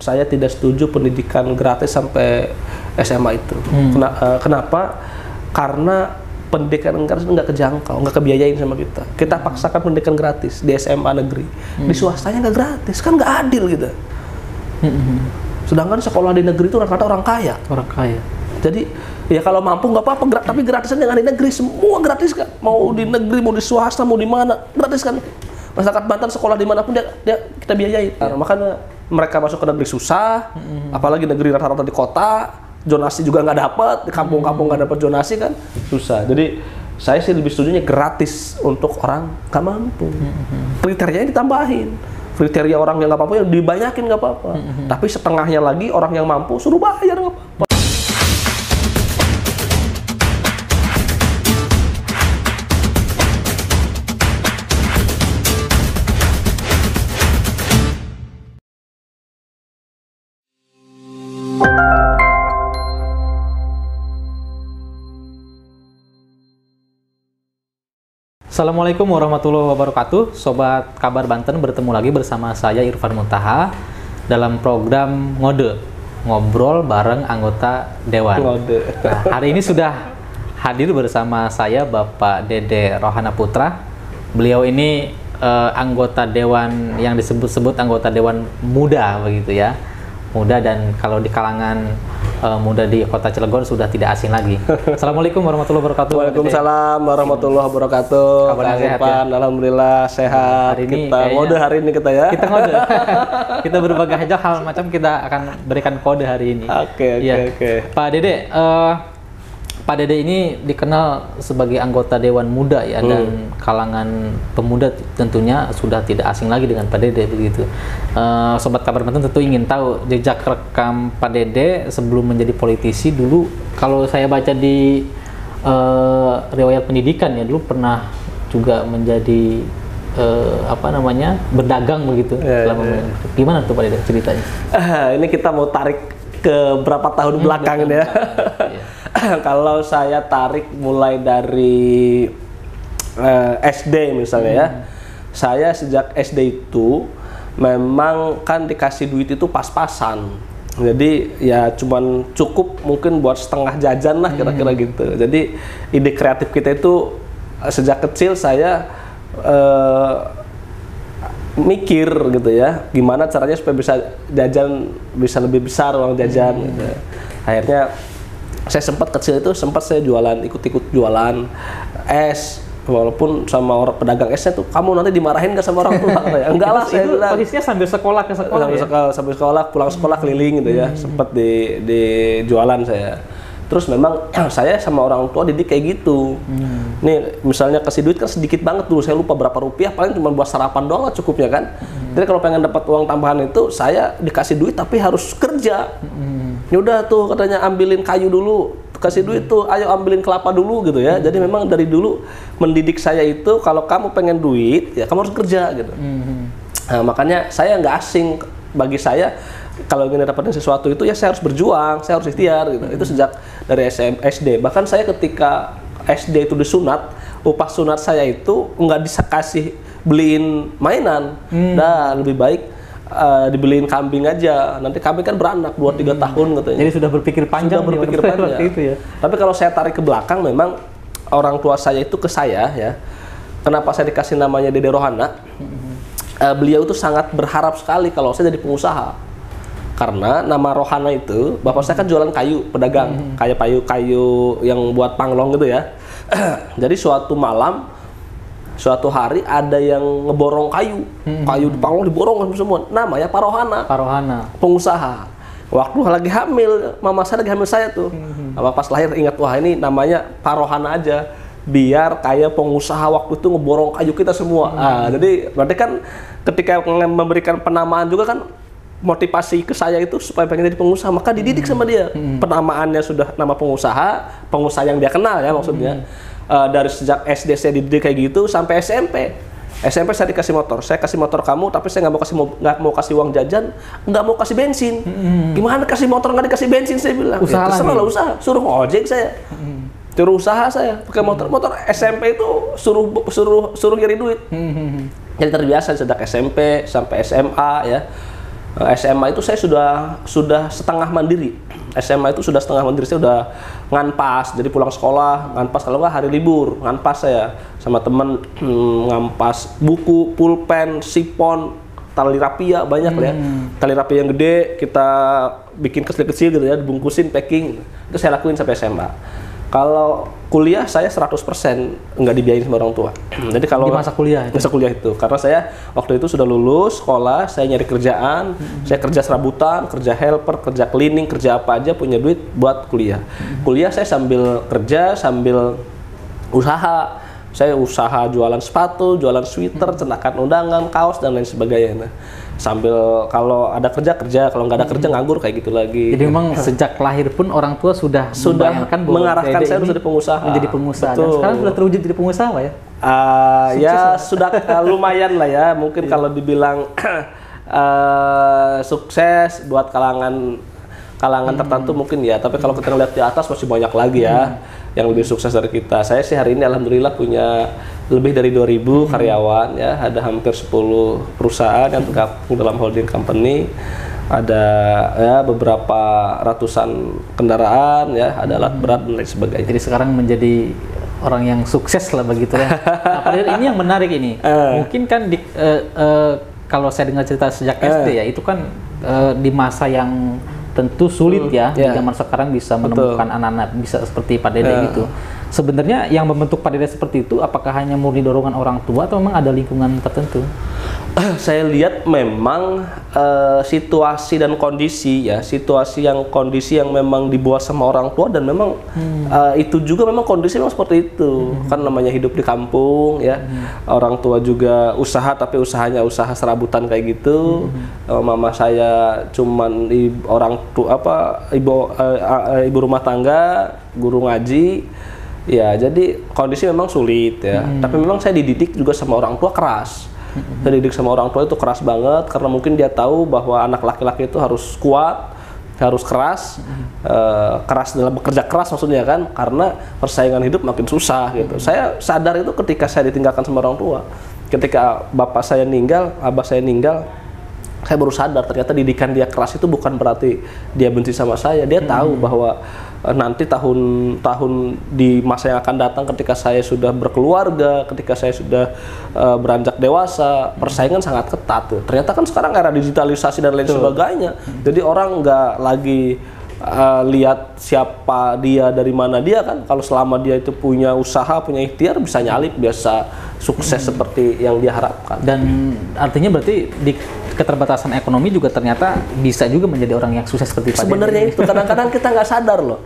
saya tidak setuju pendidikan gratis sampai SMA itu. Kenapa? Karena pendidikan gratis nggak kejangkau, nggak kebiayain sama kita. Kita paksakan pendidikan gratis di SMA negeri, di swastanya nggak gratis, kan nggak adil gitu. Sedangkan sekolah di negeri itu rata-rata orang kaya. Orang kaya. Jadi ya kalau mampu nggak apa-apa, tapi gratisan jangan di negeri, semua gratis kan. Mau di negeri, mau di swasta, mau di mana, gratis kan. Masyarakat Banten sekolah dimanapun dia kita biayai. Makanya mereka masuk ke negeri susah, apalagi negeri rata-rata di kota, zonasi juga nggak dapat, di kampung-kampung nggak dapat zonasi kan, susah. Jadi saya sih lebih setujunya gratis untuk orang nggak mampu. Kriterianya ditambahin. Kriteria orang yang nggak mampu yang dibanyakin nggak apa-apa. Tapi setengahnya lagi orang yang mampu suruh bayar nggak apa-apa. Assalamualaikum warahmatullahi wabarakatuh, Sobat Kabar Banten, bertemu lagi bersama saya Irfan Muntaha dalam program Ngode, ngobrol bareng anggota Dewan. Nah, hari ini sudah hadir bersama saya Bapak Dede Rohana Putra. Beliau ini anggota Dewan yang disebut-sebut anggota Dewan muda begitu ya. Muda, dan kalau di kalangan muda di Kota Cilegon sudah tidak asing lagi. Assalamualaikum warahmatullahi wabarakatuh. Waalaikumsalam warahmatullahi wabarakatuh. Kabarnya sehat ya? Alhamdulillah sehat. Hari ini kita ngode hari ini kita ya. Kita ngode. Kita berbagai hal macam kita akan berikan kode hari ini. Oke. Pak Dede, Pak Dede ini dikenal sebagai anggota Dewan Muda ya, dan kalangan pemuda tentunya sudah tidak asing lagi dengan Pak Dede begitu. Sobat Kabar Banten tentu ingin tahu jejak rekam Pak Dede sebelum menjadi politisi. Dulu kalau saya baca di riwayat pendidikan ya, dulu pernah juga menjadi berdagang begitu. Gimana tuh Pak Dede ceritanya? Ini kita mau tarik ke berapa tahun belakang ya. Kalau saya tarik mulai dari SD misalnya ya, saya sejak SD itu memang kan dikasih duit itu pas-pasan. Jadi ya cuman cukup mungkin buat setengah jajan lah kira-kira gitu. Jadi ide kreatif kita itu sejak kecil saya mikir gitu ya, gimana caranya supaya bisa jajan bisa lebih besar uang jajan gitu. Akhirnya saya sempat saya jualan, ikut-ikut jualan es, walaupun sama orang pedagang esnya tuh, kamu nanti dimarahin nggak sama orang tua? Enggak lah, saya bilang. Posisinya sambil sekolah ke sekolah sambil sekolah, pulang sekolah keliling gitu ya, sempat di jualan saya. Terus memang saya sama orang tua didik kayak gitu. Nih misalnya kasih duit kan sedikit banget dulu, saya lupa berapa rupiah, paling cuma buat sarapan doang lah cukupnya kan. Jadi kalau pengen dapat uang tambahan itu, saya dikasih duit tapi harus kerja. Yaudah tuh katanya ambilin kayu dulu, kasih duit tuh, ayo ambilin kelapa dulu gitu ya. Jadi memang dari dulu mendidik saya itu, kalau kamu pengen duit ya kamu harus kerja gitu. Nah, makanya saya nggak asing, bagi saya kalau ingin dapetin sesuatu itu ya saya harus berjuang, saya harus ikhtiar gitu. Itu sejak dari SD. Bahkan saya ketika SD itu disunat, upah sunat saya itu nggak bisa kasih beliin mainan, dan lebih baik dibeliin kambing aja. Nanti kambing kan beranak 2-3 tahun katanya. Jadi sudah berpikir panjang, itu ya. Tapi kalau saya tarik ke belakang, memang orang tua saya itu ke saya ya. Kenapa saya dikasih namanya Dede Rohana? Beliau itu sangat berharap sekali kalau saya jadi pengusaha. Karena nama Rohana itu, bapak saya kan jualan kayu, pedagang, kayak kayu yang buat panglong gitu ya. Jadi suatu malam, suatu hari ada yang ngeborong kayu, kayu di panglong diborong semua. Namanya Pak Rohana, pengusaha. Waktu lagi hamil, mama saya lagi hamil saya tuh. Pas lahir ingat, wah ini namanya Pak Rohana aja, biar kayak pengusaha waktu itu ngeborong kayu kita semua. Jadi berarti kan ketika memberikan penamaan juga kan motivasi ke saya itu supaya pengen jadi pengusaha, maka dididik sama dia. Penamaannya sudah nama pengusaha yang dia kenal ya maksudnya. Dari sejak SD saya dididik kayak gitu sampai SMP. SMP saya dikasih motor, saya kasih motor kamu, tapi saya nggak mau kasih uang jajan, nggak mau kasih bensin. Gimana kasih motor nggak dikasih bensin, saya bilang. Usaha ya, lah usaha, suruh ojek saya. Suruh usaha saya pakai motor SMP itu suruh nyari duit. Jadi terbiasa sejak SMP sampai SMA ya. SMA itu saya sudah setengah mandiri. SMA itu sudah setengah mandiri, saya udah nganpas. Jadi pulang sekolah nganpas, kalau nggak hari libur nganpas saya sama temen, ngampas buku, pulpen, sipon, tali rapia banyak lah ya. Tali rapia yang gede kita bikin kecil-kecil gitu ya, dibungkusin, packing. Itu saya lakuin sampai SMA. Kalau kuliah saya 100% nggak dibiayain sama orang tua. Jadi kalau di masa kuliah itu, karena saya waktu itu sudah lulus sekolah, saya nyari kerjaan, saya kerja serabutan, kerja helper, kerja cleaning, kerja apa aja, punya duit buat kuliah. Kuliah saya sambil kerja, sambil usaha. Saya usaha jualan sepatu, jualan sweater, cenakan undangan, kaos dan lain sebagainya. Nah, sambil kalau ada kerja, kalau nggak ada kerja nganggur kayak gitu lagi. Jadi memang sejak lahir pun orang tua sudah mengarahkan saya untuk jadi pengusaha. Menjadi pengusaha. Betul. Dan sekarang sudah terwujud jadi pengusaha, Pak ya? Ya sudah lumayan lah ya. Mungkin kalau dibilang sukses buat kalangan tertentu mungkin ya. Tapi kalau kita lihat di atas masih banyak lagi ya yang lebih sukses dari kita. Saya sih hari ini alhamdulillah punya lebih dari 2.000 karyawan ya, ada hampir 10 perusahaan yang tergabung dalam holding company, ada ya beberapa ratusan kendaraan ya, ada alat berat dan lain sebagainya. Jadi sekarang menjadi orang yang sukses lah begitu ya. Nah, padahal ini yang menarik ini. Mungkin kan kalau saya dengar cerita sejak SD ya, itu kan di masa yang tentu sulit ya, di zaman sekarang bisa menemukan anak-anak bisa seperti Pak Dede gitu. Sebenarnya yang membentuk Pak Dede seperti itu, apakah hanya murni dorongan orang tua atau memang ada lingkungan tertentu? Saya lihat memang situasi dan kondisi ya, kondisi yang memang dibuat sama orang tua, dan memang itu juga memang kondisi memang seperti itu. Kan namanya hidup di kampung ya, orang tua juga usaha, tapi usahanya usaha serabutan kayak gitu. Mama saya cuman ibu rumah tangga, guru ngaji. Ya, jadi kondisi memang sulit ya. Tapi memang saya dididik juga sama orang tua keras. Saya dididik sama orang tua itu keras banget, karena mungkin dia tahu bahwa anak laki-laki itu harus kuat, harus keras, keras dalam bekerja keras maksudnya kan, karena persaingan hidup makin susah gitu. Saya sadar itu ketika saya ditinggalkan sama orang tua. Ketika bapak saya meninggal, abah saya meninggal, saya baru sadar ternyata didikan dia keras itu bukan berarti dia benci sama saya. Dia tahu bahwa nanti tahun di masa yang akan datang, ketika saya sudah berkeluarga, ketika saya sudah beranjak dewasa, persaingan sangat ketat tuh. Ternyata kan sekarang era digitalisasi dan lain sebagainya. Jadi orang nggak lagi lihat siapa dia, dari mana dia kan. Kalau selama dia itu punya usaha, punya ikhtiar, bisa nyalip, biasa sukses seperti yang dia harapkan. Dan artinya berarti di keterbatasan ekonomi juga ternyata bisa juga menjadi orang yang sukses seperti Pak Dede. Sebenarnya itu kadang-kadang kita nggak sadar loh.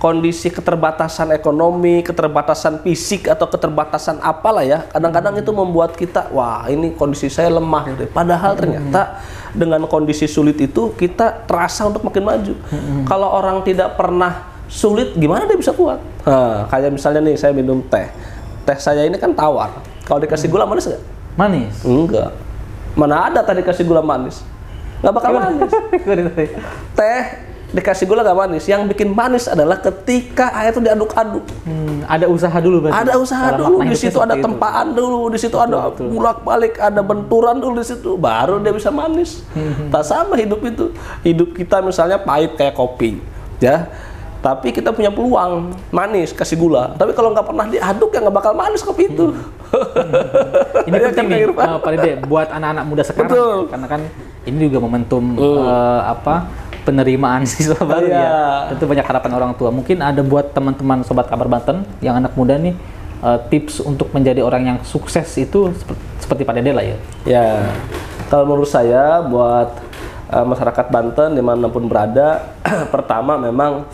Kondisi keterbatasan ekonomi, keterbatasan fisik atau keterbatasan apalah ya, kadang-kadang itu membuat kita, wah ini kondisi saya lemah gitu. Padahal ternyata dengan kondisi sulit itu kita terasa untuk makin maju. Kalau orang tidak pernah sulit, gimana dia bisa kuat? Kayak misalnya nih, saya minum teh. Teh saya ini kan tawar. Kalau dikasih gula manis nggak? Manis? Enggak. Mana ada tadi dikasih gula manis? Nggak bakal manis. Teh dikasih gula nggak manis. Yang bikin manis adalah ketika air itu diaduk-aduk. Ada usaha dulu berarti? Ada usaha dulu. Di situ ada tempaan dulu. Di situ ada bolak-balik, ada benturan dulu di situ. Baru dia bisa manis. Tak sama hidup itu. Hidup kita misalnya pahit kayak kopi, ya. Tapi kita punya peluang manis, kasih gula. Tapi kalau nggak pernah diaduk, ya nggak bakal manis kopi itu. Ini penting nih, Pak Dede, buat anak-anak muda sekarang. Betul. Ya, karena kan ini juga momentum penerimaan siswa baru ya. Tentu banyak harapan orang tua. Mungkin ada buat teman-teman Sobat Kabar Banten yang anak muda nih, tips untuk menjadi orang yang sukses itu seperti Pak Dede lah ya. Ya, kalau menurut saya buat masyarakat Banten dimanapun berada, pertama memang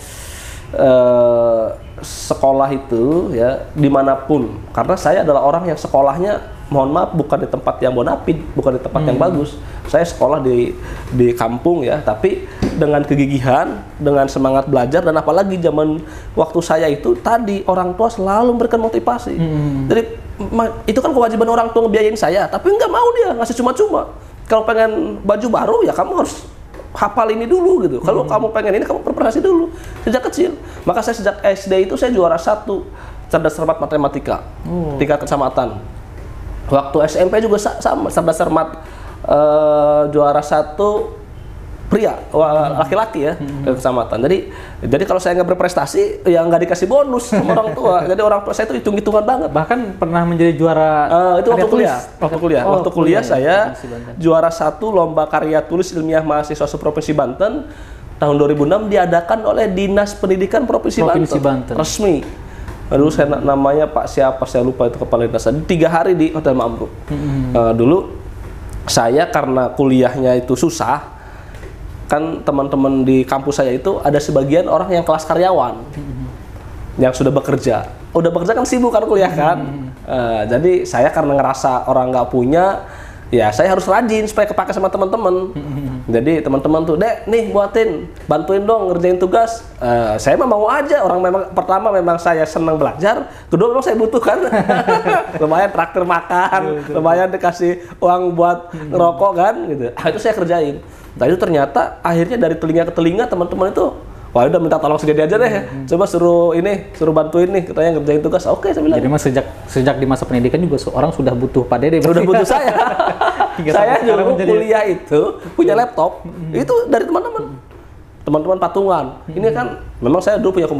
sekolah itu ya dimanapun, karena saya adalah orang yang sekolahnya, mohon maaf, bukan di tempat yang bonafid, bukan di tempat yang bagus. Saya sekolah di kampung ya, tapi dengan kegigihan, dengan semangat belajar, dan apalagi zaman waktu saya itu tadi orang tua selalu memberikan motivasi. Jadi itu kan kewajiban orang tua ngebiayain saya, tapi nggak mau dia ngasih cuma-cuma. Kalau pengen baju baru ya kamu harus hafal ini dulu gitu. Kalau kamu pengen ini, kamu berprestasi dulu sejak kecil. Maka saya sejak SD itu saya juara 1 cerdas cermat matematika tingkat kecamatan. Waktu SMP juga sama, cerdas cermat juara 1 pria, laki-laki ya ke kecamatan. Jadi kalau saya nggak berprestasi, ya nggak dikasih bonus sama orang tua. Jadi orang tua saya itu hitung-hitungan banget. Bahkan pernah menjadi juara itu waktu kuliah. Waktu kuliah saya juara 1 lomba karya tulis ilmiah mahasiswa seprovinsi Banten tahun 2006 diadakan oleh Dinas Pendidikan Provinsi Banten. Resmi. Dulu saya namanya Pak siapa saya lupa itu kepala dinas. 3 hari di Hotel Mambruk. Dulu saya karena kuliahnya itu susah. Kan teman-teman di kampus saya itu ada sebagian orang yang kelas karyawan yang sudah bekerja kan sibuk kan kuliah kan. Jadi saya karena ngerasa orang nggak punya, ya saya harus rajin supaya kepake sama teman-teman. Jadi teman-teman tuh, Dek, nih bantuin dong ngerjain tugas. Saya mau aja, orang pertama memang saya senang belajar, kedua memang saya butuh kan. Lumayan traktir makan, lumayan dikasih uang buat ngerokok kan gitu. Itu saya kerjain. Nah itu ternyata akhirnya dari telinga ke telinga teman-teman itu, wah udah minta tolong segede aja deh, coba suruh bantuin nih, katanya ngerjain tugas. Oke, saya bilang. Jadi mas sejak di masa pendidikan juga orang sudah butuh Pak Dede. Sudah butuh saya. Saya dulu kuliah itu punya laptop, itu dari teman-teman patungan. Ini kan memang saya dulu punya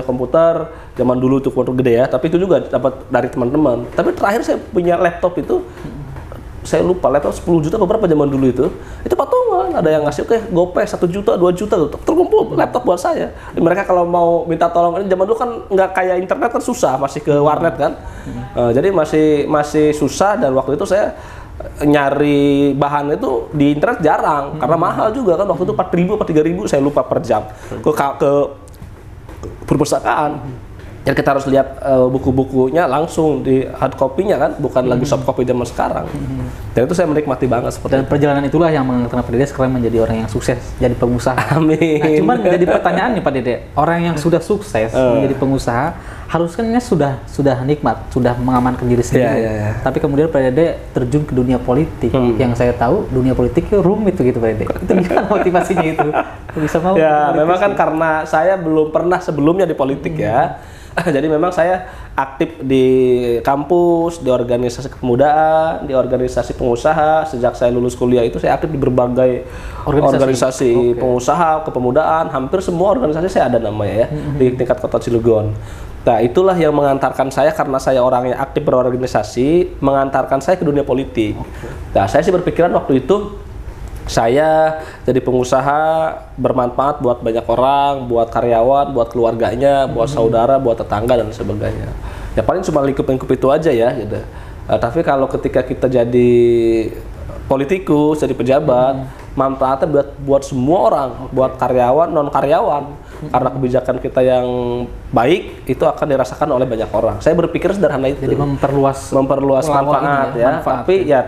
komputer zaman dulu itu komputer gede ya, tapi itu juga dapat dari teman-teman. Tapi terakhir saya punya laptop itu, saya lupa laptop 10 juta beberapa zaman dulu itu patungan, ada yang ngasih gopay 1 juta 2 juta terkumpul laptop buat saya. Mereka kalau mau minta tolong, ini zaman dulu kan nggak kayak internet kan susah, masih ke warnet kan. Jadi masih susah, dan waktu itu saya nyari bahan itu di internet jarang karena mahal juga kan, waktu itu 4.000 atau 3.000 saya lupa per jam ke perpustakaan. Jadi kita harus lihat buku-bukunya langsung di hard copy-nya kan, bukan lagi soft copy zaman sekarang. Dan itu saya menikmati banget seperti Dan perjalanan itulah yang mengangkat Pak Dede sekarang menjadi orang yang sukses, jadi pengusaha. Amin. Nah, cuman jadi pertanyaannya Pak Dede, orang yang sudah sukses menjadi pengusaha, harusnya sudah nikmat, sudah mengamankan diri sendiri. Tapi kemudian Pak Dede terjun ke dunia politik. Yang saya tahu dunia politik itu rumit begitu Pak Dede. Itu gimana motivasinya itu? Bisa mau? Ya, memang kan karena saya belum pernah sebelumnya di politik ya. Jadi memang saya aktif di kampus, di organisasi kepemudaan, di organisasi pengusaha. Sejak saya lulus kuliah itu saya aktif di berbagai organisasi pengusaha, kepemudaan. Hampir semua organisasi saya ada namanya ya, di tingkat kota Cilegon. Nah itulah yang mengantarkan saya, karena saya orangnya aktif berorganisasi, mengantarkan saya ke dunia politik. Nah saya sih berpikiran waktu itu, saya jadi pengusaha bermanfaat buat banyak orang, buat karyawan, buat keluarganya, buat saudara, buat tetangga dan sebagainya. Ya paling cuma lingkup-lingkup itu aja ya gitu. Tapi kalau ketika kita jadi politikus, jadi pejabat, manfaatnya buat semua orang, buat karyawan, non karyawan. Karena kebijakan kita yang baik itu akan dirasakan oleh banyak orang. Saya berpikir sederhana itu. Jadi memperluas manfaat ya. Tapi ya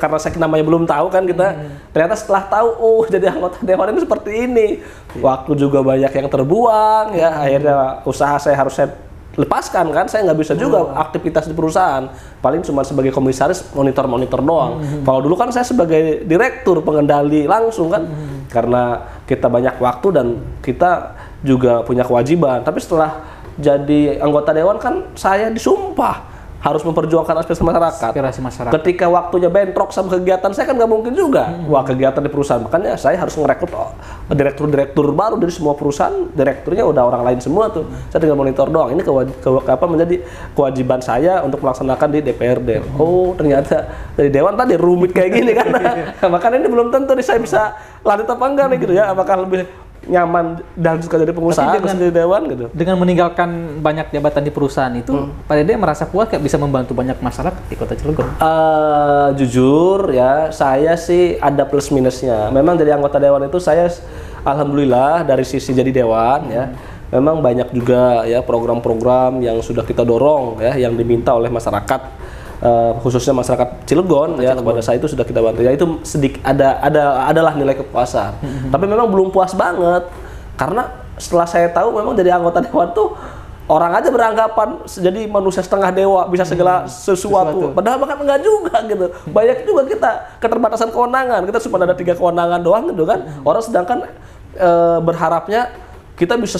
karena saya namanya belum tahu kan kita. Ternyata setelah tahu, jadi anggota dewan ini seperti ini. Waktu juga banyak yang terbuang ya. Akhirnya usaha saya harus saya lepaskan kan, saya nggak bisa juga aktivitas di perusahaan, paling cuma sebagai komisaris monitor doang. Kalau dulu kan saya sebagai direktur pengendali langsung kan, karena kita banyak waktu dan kita juga punya kewajiban. Tapi setelah jadi anggota dewan kan saya disumpah harus memperjuangkan aspirasi masyarakat. Ketika waktunya bentrok sama kegiatan saya kan nggak mungkin juga. Wah, kegiatan di perusahaan, makanya saya harus ngerekrut direktur baru dari semua perusahaan. Direkturnya udah orang lain semua tuh. Saya tinggal monitor doang. Ini menjadi kewajiban saya untuk melaksanakan di DPRD. Oh, ternyata dari dewan tadi rumit kayak gini kan. Makanya ini belum tentu nih saya bisa lanjut apa enggak nih gitu ya. Apakah lebih nyaman dan suka jadi pengusaha atau jadi dewan gitu. Dengan meninggalkan banyak jabatan di perusahaan itu, Pak Dede merasa puas kayak bisa membantu banyak masyarakat di Kota Cilegon? Jujur ya, saya sih ada plus minusnya. Memang jadi anggota dewan itu saya alhamdulillah dari sisi jadi dewan ya, memang banyak juga ya program-program yang sudah kita dorong ya, yang diminta oleh masyarakat. Khususnya masyarakat Cilegon ya, kepada saya itu sudah kita bantu ya, itu sedikit adalah nilai kepuasan. Tapi memang belum puas banget, karena setelah saya tahu memang jadi anggota dewan tuh orang aja beranggapan jadi manusia setengah dewa, bisa segala sesuatu. Padahal bahkan enggak juga gitu. Banyak juga kita keterbatasan kewenangan, kita cuma ada 3 kewenangan doang gitu kan. Orang sedangkan berharapnya kita bisa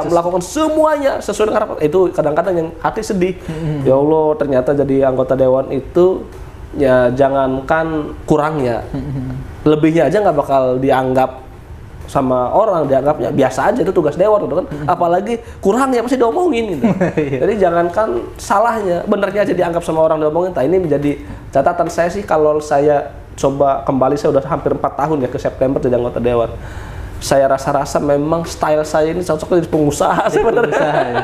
melakukan semuanya sesuai dengan harapan. Itu kadang-kadang yang hati sedih. Ya Allah, ternyata jadi anggota dewan itu ya jangankan kurangnya, lebihnya aja nggak bakal dianggap sama orang, dianggapnya biasa aja, itu tugas dewan gitu kan. Apalagi kurangnya pasti diomongin gitu. Jadi jangankan salahnya, benernya aja dianggap sama orang diomongin. Nah, ini menjadi catatan saya sih kalau saya coba kembali, saya udah hampir 4 tahun ya ke September jadi anggota dewan. Saya rasa-rasa memang style saya ini cocok jadi pengusaha sebenarnya. Ya.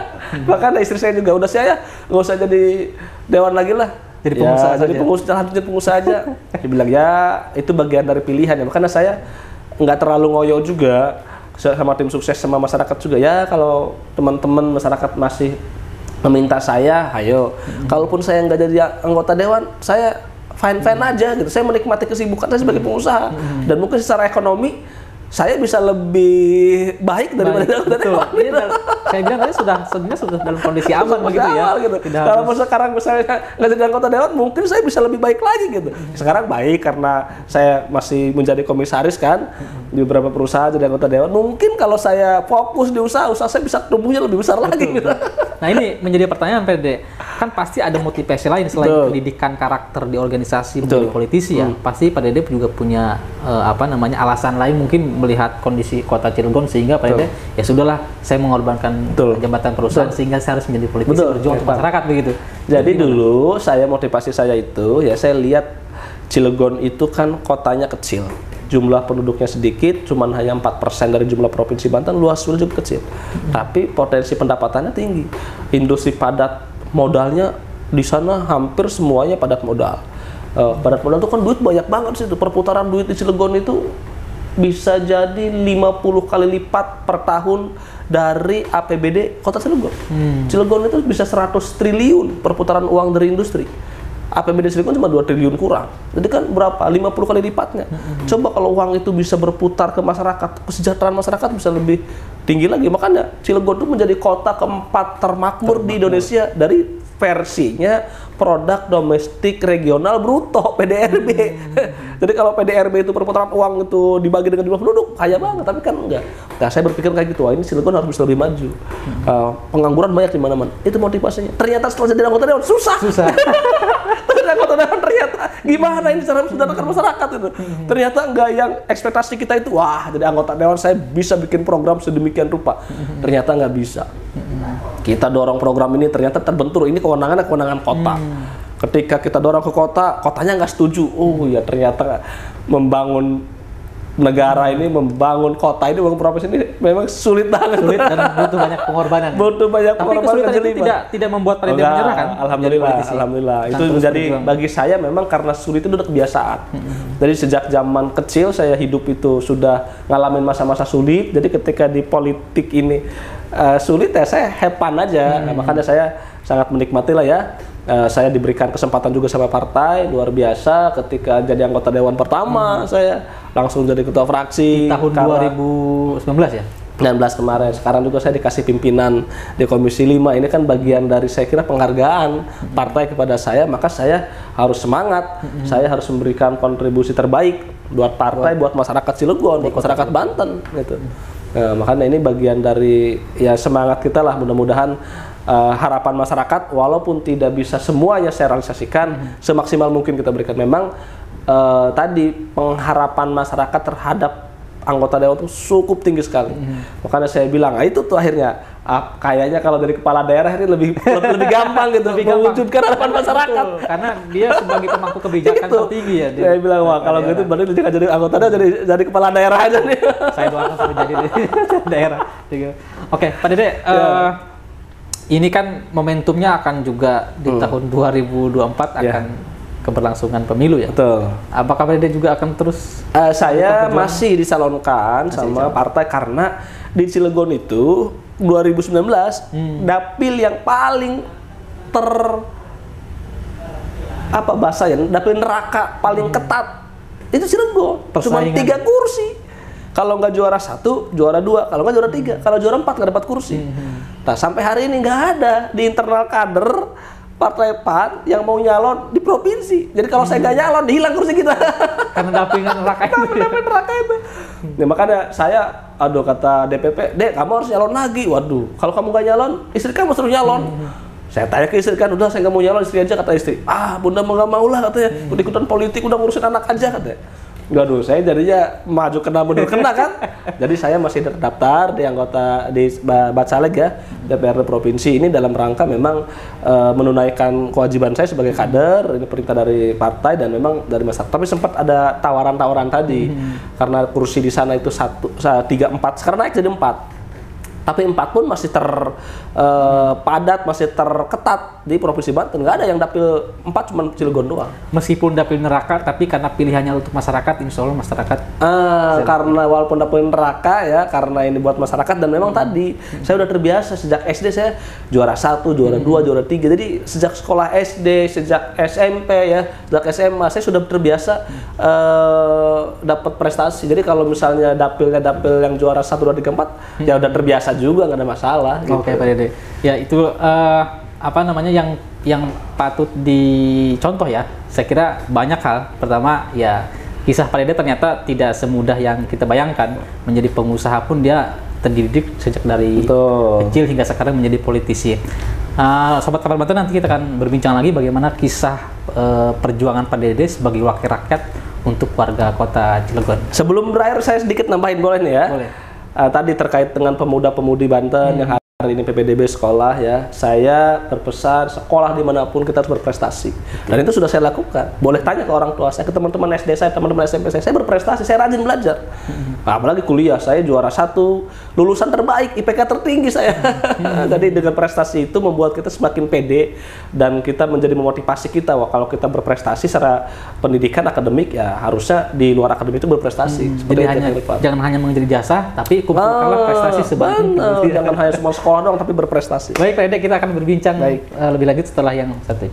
Bahkan istri saya juga udah, saya nggak usah jadi dewan lagi lah. Jadi pengusaha ya, jadi pengusaha aja. Dia bilang ya itu bagian dari pilihan ya. Makanya saya nggak terlalu ngoyo juga sama tim sukses sama masyarakat juga ya. Kalau teman-teman masyarakat masih meminta saya, ayo. Kalaupun saya nggak jadi anggota dewan, saya fine-fine aja gitu. Saya menikmati kesibukan saya sebagai pengusaha dan mungkin secara ekonomi saya bisa lebih baik daripada anggota dewan. Saya bilang tadi sudah dalam kondisi aman begitu ya. Gitu. Kalau sekarang misalnya nggak jadi anggota dewan, mungkin saya bisa lebih baik lagi gitu. Sekarang baik karena saya masih menjadi komisaris kan di beberapa perusahaan jadi anggota dewan. Mungkin kalau saya fokus di usaha saya bisa tumbuhnya lebih besar lagi. Gitu. Nah ini menjadi pertanyaan PD. Kan pasti ada motivasi lain selain pendidikan karakter di organisasi menjadi politisi ya. Pasti Pak Dede juga punya alasan lain mungkin melihat kondisi kota Cilegon sehingga Pak Dede ya sudahlah saya mengorbankan jabatan perusahaan sehingga saya harus menjadi politisi berjuang untuk masyarakat begitu. Jadi dulu motivasi saya itu ya saya lihat Cilegon itu kan kotanya kecil. Jumlah penduduknya sedikit, cuman hanya 4% dari jumlah provinsi Banten, luasnya juga kecil. Tapi potensi pendapatannya tinggi. Industri padat modalnya di sana hampir semuanya padat modal. Padat modal itu kan duit banyak banget sih. Perputaran duit di Cilegon itu bisa jadi 50 kali lipat per tahun dari APBD Kota Cilegon. Cilegon itu bisa 100 triliun perputaran uang dari industri. APBD Cilegon cuma 2 triliun kurang. Jadi kan berapa? 50 kali lipatnya. Coba kalau uang itu bisa berputar ke masyarakat, kesejahteraan masyarakat bisa lebih tinggi lagi. Makanya Cilegon itu menjadi kota keempat termakmur di Indonesia dari versinya produk domestik regional bruto (PDRB). Jadi kalau PDRB itu perputaran uang itu dibagi dengan jumlah penduduk, kaya banget, tapi kan enggak. Nah, saya berpikir kayak gitu, wah ini Cilegon harus bisa lebih maju. Pengangguran banyak di mana-mana. Itu motivasinya. Ternyata setelah jadi anggota dewan susah. Jadi anggota dewan ternyata gimana ini cara mensejahterakan masyarakat itu. Ternyata enggak yang ekspektasi kita itu, wah jadi anggota dewan saya bisa bikin program sedemikian rupa. Ternyata nggak bisa. Kita dorong program ini ternyata terbentur, ini kewenangan kota. Ketika kita dorong ke kota, kotanya nggak setuju. Oh ya ternyata membangun negara ini, membangun kota ini, membangun provinsi ini memang sulit banget. Sulit dan butuh banyak pengorbanan. Tapi kesulitan itu tidak membuat Pak Dede menyerah kan? Alhamdulillah. Itu menjadi bagi saya memang karena sulit itu udah kebiasaan. Jadi sejak zaman kecil saya hidup itu sudah ngalamin masa-masa sulit. Jadi ketika di politik ini sulit ya saya hepan aja. Makanya saya sangat menikmati lah ya. Saya diberikan kesempatan juga sama partai, luar biasa ketika jadi anggota dewan pertama saya langsung jadi ketua fraksi di tahun 2019 ya? 19 kemarin. Sekarang juga saya dikasih pimpinan di Komisi 5. Ini kan bagian dari saya kira penghargaan partai kepada saya, maka saya harus semangat. Saya harus memberikan kontribusi terbaik buat partai, buat masyarakat Cilegon, buat masyarakat Banten gitu. Nah, makanya ini bagian dari ya semangat kita lah, mudah-mudahan harapan masyarakat walaupun tidak bisa semuanya saya realisasikan semaksimal mungkin kita berikan. Memang tadi pengharapan masyarakat terhadap anggota dewan itu cukup tinggi sekali. Makanya saya bilang, itu tuh akhirnya kayaknya kalau dari kepala daerah ini lebih gampang gitu mewujudkan harapan masyarakat. Karena dia sebagai pemangku kebijakan tertinggi ya. Saya bilang, wah kalau gitu berarti dia jadi anggota dewan jadi kepala daerah aja nih. Saya doakan sampai jadi daerah. Oke, Pak Dede, ini kan momentumnya akan juga di tahun 2024 akan keberlangsungan pemilu ya. Betul. Apakah Pak Dede juga akan terus? Saya masih dicalonkan sama partai karena di Cilegon itu 2019 dapil yang paling dapil neraka paling ketat itu Cilegon. Cuma 3 kursi. Kalau nggak juara 1, juara 2. Kalau nggak juara 3. Kalau juara 4 nggak dapat kursi. Nah, sampai hari ini nggak ada di internal kader Partai PAN yang mau nyalon di provinsi. Jadi kalau saya nggak nyalon, hilang kursi kita. Karena dapingan neraka itu. Nah, makanya saya, kata DPP, Dek, kamu harus nyalon lagi. Waduh, kalau kamu nggak nyalon, istri kamu suruh nyalon. Saya tanya ke istri kan, udah saya nggak mau nyalon, istri aja, kata istri. Bunda nggak mau lah katanya, ikutan politik, udah ngurusin anak aja katanya. Waduh, saya jadinya maju kena mundur kena kan. Jadi saya masih terdaftar di anggota di Batcaleg ya, DPRD provinsi ini dalam rangka memang menunaikan kewajiban saya sebagai kader, ini perintah dari partai dan memang dari masyarakat. Tapi sempat ada tawaran-tawaran tadi karena kursi di sana itu 3, 4, sekarang naik jadi 4. Tapi 4 pun masih terpadat, masih terketat di Provinsi Banten. Nggak ada yang dapil 4, cuma Cilegon doang. Meskipun dapil neraka, tapi karena pilihannya untuk masyarakat, insya Allah masyarakat. Karena walaupun dapil neraka ya, karena ini buat masyarakat dan memang tadi saya udah terbiasa sejak SD saya juara 1, juara 2, juara 3. Jadi sejak sekolah SD, sejak SMP ya, sejak SMA saya sudah terbiasa dapat prestasi. Jadi kalau misalnya dapil yang juara 1, 2, 3, 4 ya udah terbiasa juga, nggak ada masalah. Gitu. Oke, Pak Dede. Ya itu apa namanya yang patut dicontoh ya. Saya kira banyak hal. Pertama ya kisah Pak Dede ternyata tidak semudah yang kita bayangkan. Menjadi pengusaha pun dia terdidik sejak dari kecil hingga sekarang menjadi politisi. Sobat Kabar Banten, nanti kita akan berbincang lagi bagaimana kisah perjuangan Pak Dede sebagai wakil rakyat untuk warga kota Cilegon. Sebelum berakhir saya sedikit nambahin boleh nih ya. Boleh. Tadi terkait dengan pemuda-pemudi Banten yang hari ini PPDB sekolah ya, saya berpesan sekolah dimanapun kita harus berprestasi dan itu sudah saya lakukan. Boleh tanya ke orang tua saya, ke teman-teman SD saya, teman-teman SMP saya berprestasi, saya rajin belajar. Apalagi kuliah, saya juara 1, lulusan terbaik, IPK tertinggi saya. Jadi dengan prestasi itu membuat kita semakin pede dan kita menjadi memotivasi kita. Wah, kalau kita berprestasi secara pendidikan akademik ya harusnya di luar akademik itu berprestasi. Jadi jangan hanya menjadi jasa, tapi kumpulkanlah prestasi sebanyak. Jangan hanya semua sekolah doang, tapi berprestasi. Baik, Pak Dede, kita akan berbincang lebih lanjut setelah yang satu.